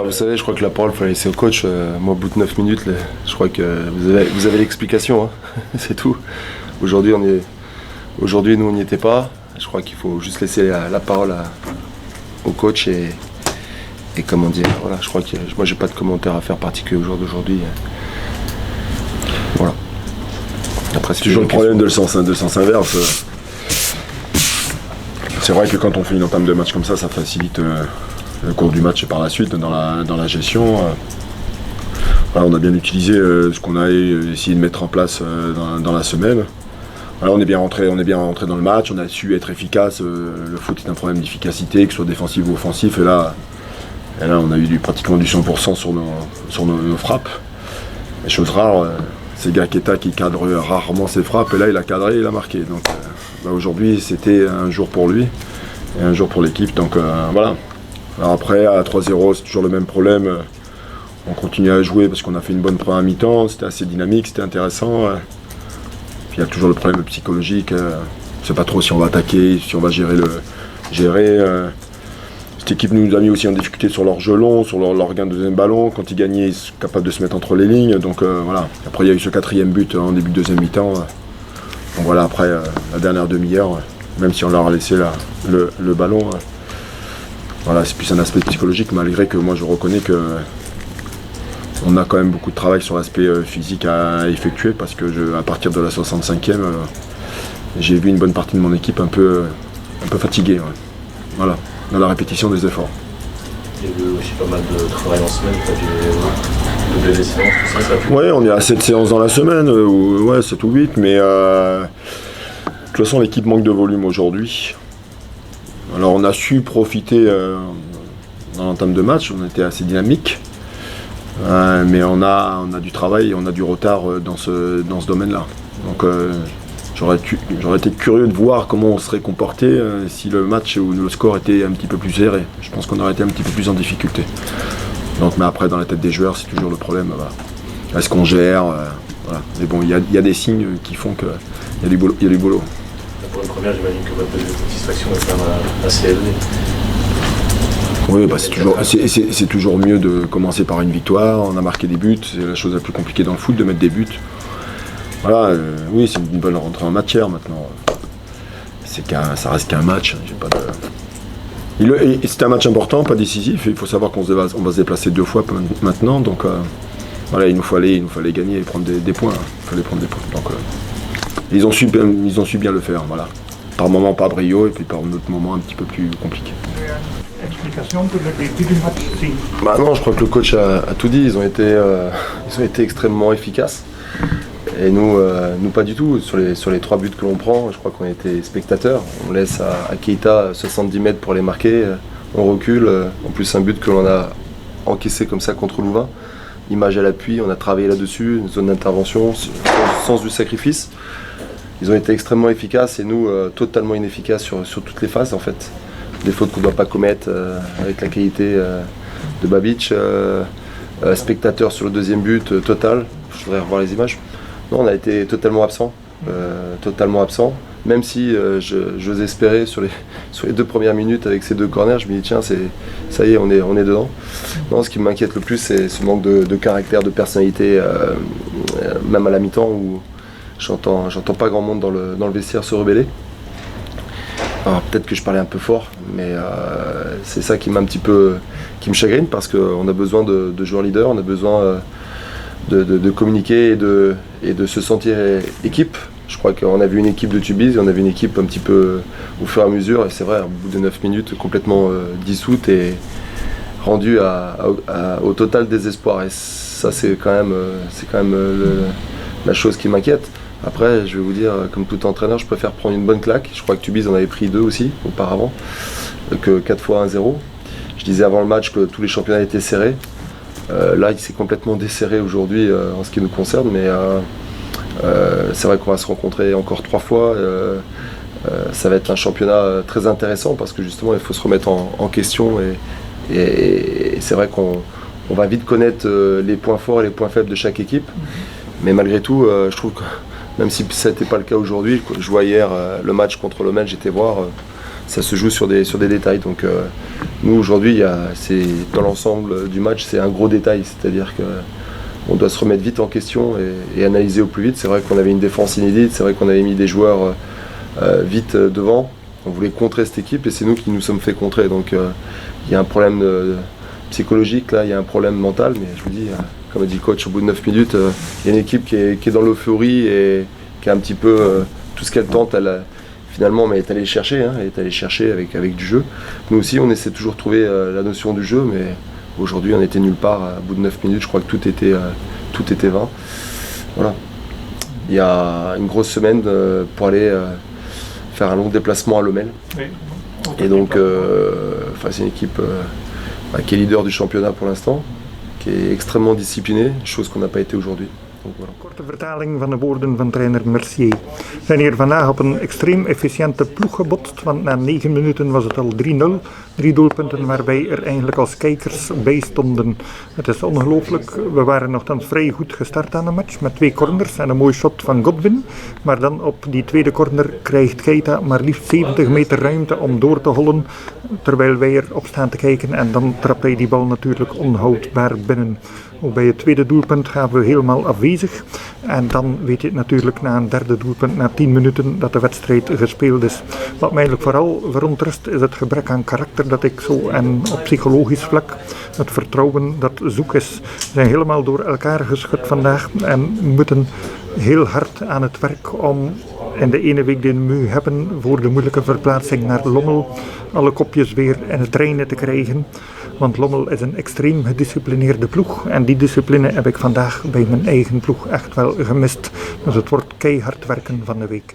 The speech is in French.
vous savez, je crois que la parole, il faut la laisser au coach. Moi, au bout de 9 minutes, je crois que vous avez l'explication. Hein. C'est tout. Aujourd'hui, nous, on n'y était pas. Je crois qu'il faut juste laisser la parole au coach et comment dire. Voilà, je crois que moi, j'ai pas de commentaire à faire particulier au jour d'aujourd'hui. Voilà. Après, c'est toujours le problème de sens inverse. C'est vrai que quand on fait une entame de match comme ça facilite le cours du match et par la suite dans la gestion. Voilà, on a bien utilisé ce qu'on a essayé de mettre en place dans la semaine. Voilà, on est bien rentré dans le match, on a su être efficace. Le foot est un problème d'efficacité, que ce soit défensif ou offensif. Et là on a eu pratiquement du 100% sur nos frappes. Et chose rare, c'est Gaqueta qui cadre rarement ses frappes. Et là, il a cadré, il a marqué. Donc aujourd'hui, c'était un jour pour lui et un jour pour l'équipe. Donc voilà. Alors après, à 3-0, c'est toujours le même problème. On continue à jouer parce qu'on a fait une bonne première mi-temps. C'était assez dynamique, c'était intéressant. Puis il y a toujours le problème psychologique. On ne sait pas trop si on va attaquer, si on va gérer. Cette équipe nous a mis aussi en difficulté sur leur jeu long, sur leur gain de deuxième ballon. Quand ils gagnaient, ils sont capables de se mettre entre les lignes. Donc voilà. Après, il y a eu ce 4e but en début de deuxième mi-temps. Donc voilà, après la dernière demi-heure, même si on leur a laissé le ballon, voilà, c'est plus un aspect psychologique, malgré que moi je reconnais que on a quand même beaucoup de travail sur l'aspect physique à effectuer, parce que à partir de la 65e, j'ai vu une bonne partie de mon équipe un peu fatiguée. Ouais. Voilà, dans la répétition des efforts. Il y a eu aussi pas mal de travail en semaine, de séances, tout ça. Ouais, on est à 7 séances dans la semaine, 7 ou 8, mais de toute façon l'équipe manque de volume aujourd'hui. Alors on a su profiter dans l'entame de match, on était assez dynamique, mais on a du travail, on a du retard dans ce domaine-là. Donc j'aurais été curieux de voir comment on serait comporté si le match ou le score était un petit peu plus serré. Je pense qu'on aurait été un petit peu plus en difficulté. Donc, mais après, dans la tête des joueurs, c'est toujours le problème. Voilà. Est-ce qu'on gère voilà. Mais bon, il y a des signes qui font qu'il y a du boulot. Pour une première, j'imagine que votre satisfaction est quand même assez élevée. Oui, c'est toujours mieux de commencer par une victoire. On a marqué des buts, c'est la chose la plus compliquée dans le foot, de mettre des buts. Voilà, oui, c'est une bonne rentrée en matière maintenant. Ça reste qu'un match. C'était un match important, pas décisif. Il faut savoir qu'on va se déplacer 2 fois maintenant. Donc voilà, il nous fallait gagner et prendre des points. Il fallait prendre des points. Donc ils ont su bien le faire. Voilà. Par moments pas brio et puis par d'autres moments un petit peu plus compliqués. Explication pour le début du match. Non, je crois que le coach a tout dit. Ils ont été extrêmement efficaces. Et nous pas du tout. Sur les 3 buts que l'on prend, je crois qu'on était spectateurs. On laisse à Keita 70 mètres pour les marquer. On recule. En plus, un but que l'on a encaissé comme ça contre Louvain. Image à l'appui, on a travaillé là-dessus, une zone d'intervention, sens du sacrifice. Ils ont été extrêmement efficaces et nous, totalement inefficaces sur toutes les phases en fait. Des fautes qu'on ne doit pas commettre avec la qualité de Babic. Spectateur sur le 2e but, total. Je voudrais revoir les images. Non, on a été totalement absent, même si j'ose espérer sur les 2 premières minutes avec ces 2 corners, je me dis tiens, ça y est, on est dedans. Non, ce qui m'inquiète le plus, c'est ce manque de caractère, de personnalité, même à la mi-temps où j'entends pas grand monde dans le vestiaire se rebeller. Alors, peut-être que je parlais un peu fort, mais c'est ça qui me chagrine parce qu'on a besoin de joueurs leaders, on a besoin de communiquer et de se sentir équipe. Je crois qu'on a vu une équipe de Tubize et on a vu une équipe un petit peu au fur et à mesure, et c'est vrai, au bout de 9 minutes, complètement dissoute et rendue au total désespoir. Et ça, c'est quand même la chose qui m'inquiète. Après, je vais vous dire, comme tout entraîneur, je préfère prendre une bonne claque. Je crois que Tubize en avait pris 2 aussi auparavant, que 4 fois 1-0. Je disais avant le match que tous les championnats étaient serrés. Là, il s'est complètement desserré aujourd'hui en ce qui nous concerne, mais c'est vrai qu'on va se rencontrer encore 3 fois. Ça va être un championnat très intéressant parce que justement, il faut se remettre en question et c'est vrai qu'on va vite connaître les points forts et les points faibles de chaque équipe. Mais malgré tout, je trouve que même si ça n'était pas le cas aujourd'hui, je vois hier le match contre l'Omel, j'étais voir. ça se joue sur des détails. Donc nous aujourd'hui, dans l'ensemble du match, c'est un gros détail, c'est-à-dire que on doit se remettre vite en question et analyser au plus vite. C'est vrai qu'on avait une défense inédite, c'est vrai qu'on avait mis des joueurs vite devant. On voulait contrer cette équipe et c'est nous qui nous sommes fait contrer. Donc il y a un problème psychologique là, il y a un problème mental, mais je vous dis, comme a dit le coach, au bout de 9 minutes, il y a une équipe qui est dans l'euphorie et qui a un petit peu tout ce qu'elle tente, finalement, mais elle est allée chercher, elle est allée chercher avec du jeu. Nous aussi, on essaie toujours de trouver la notion du jeu, mais aujourd'hui, on était nulle part. Au bout de 9 minutes, je crois que tout était vain. Voilà. Il y a une grosse semaine pour aller faire un long déplacement à Lommel. Oui. Et donc, c'est une équipe qui est leader du championnat pour l'instant, qui est extrêmement disciplinée, chose qu'on n'a pas été aujourd'hui. Donc, voilà. Korte vertaling van de woorden van trainer Mercier. We zijn hier vandaag op een extreem efficiënte ploeg gebotst, want na 9 minuten was het al 3-0. 3 doelpunten waarbij er eigenlijk als kijkers bij stonden. Het is ongelooflijk, we waren nogthans vrij goed gestart aan de match met 2 corners en een mooi shot van Godwin. Maar dan op die tweede corner krijgt Keita maar liefst 70 meter ruimte om door te hollen, terwijl wij erop staan te kijken en dan trapt hij die bal natuurlijk onhoudbaar binnen. Ook bij het tweede doelpunt gaan we helemaal afwezig. En dan weet je het natuurlijk na een derde doelpunt, na 10 minuten, dat de wedstrijd gespeeld is. Wat mij eigenlijk vooral verontrust is het gebrek aan karakter dat ik zo, en op psychologisch vlak, het vertrouwen dat zoek is. We zijn helemaal door elkaar geschud vandaag en moeten heel hard aan het werk om in de ene week die we nu hebben voor de moeilijke verplaatsing naar Lommel alle kopjes weer in het reinen te krijgen. Want Lommel is een extreem gedisciplineerde ploeg en die discipline heb ik vandaag bij mijn eigen ploeg echt wel gemist. Dus het wordt keihard werken van de week.